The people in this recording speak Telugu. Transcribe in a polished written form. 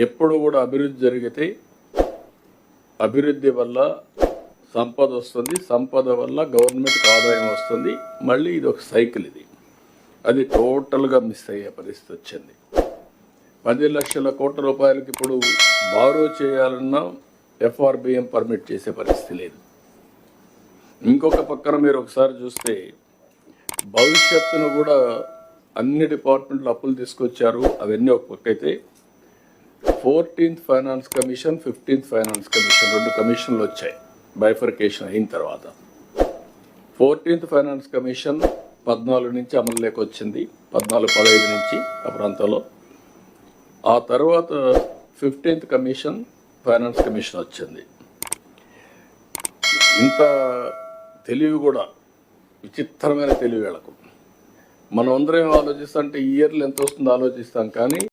ఎప్పుడు కూడా అభివృద్ధి జరిగితే అభివృద్ధి వల్ల సంపద వస్తుంది, సంపద వల్ల గవర్నమెంట్కి ఆదాయం వస్తుంది. మళ్ళీ ఇది ఒక సైకిల్. అది టోటల్గా మిస్ అయ్యే పరిస్థితి వచ్చింది. 10 లక్షల కోట్ల రూపాయలకి ఇప్పుడు బారో చేయాలన్నా FRBM పర్మిట్ చేసే పరిస్థితి లేదు. ఇంకొక పక్కన మీరు ఒకసారి చూస్తే భవిష్యత్తును కూడా అన్ని డిపార్ట్మెంట్లు అప్పులు తీసుకొచ్చారు. అవన్నీ ఒక పక్క అయితే 14th finance commission, 15th finance commission 2 కమిషన్లు వచ్చాయి బైఫర్కేషన్ అయిన తర్వాత. 14th ఫైనాన్స్ కమిషన్ 14 నుంచి అమలులోకి వచ్చింది, 14-15 నుంచి ఆ ప్రాంతంలో. ఆ తర్వాత 15th కమిషన్ ఫైనాన్స్ కమిషన్ వచ్చింది. ఇంత తెలివి కూడా విచిత్రమైన తెలివి వీళ్ళకు. మనం అందరం ఆలోచిస్తాం అంటే ఇయర్లు ఎంత వస్తుందో ఆలోచిస్తాం, కానీ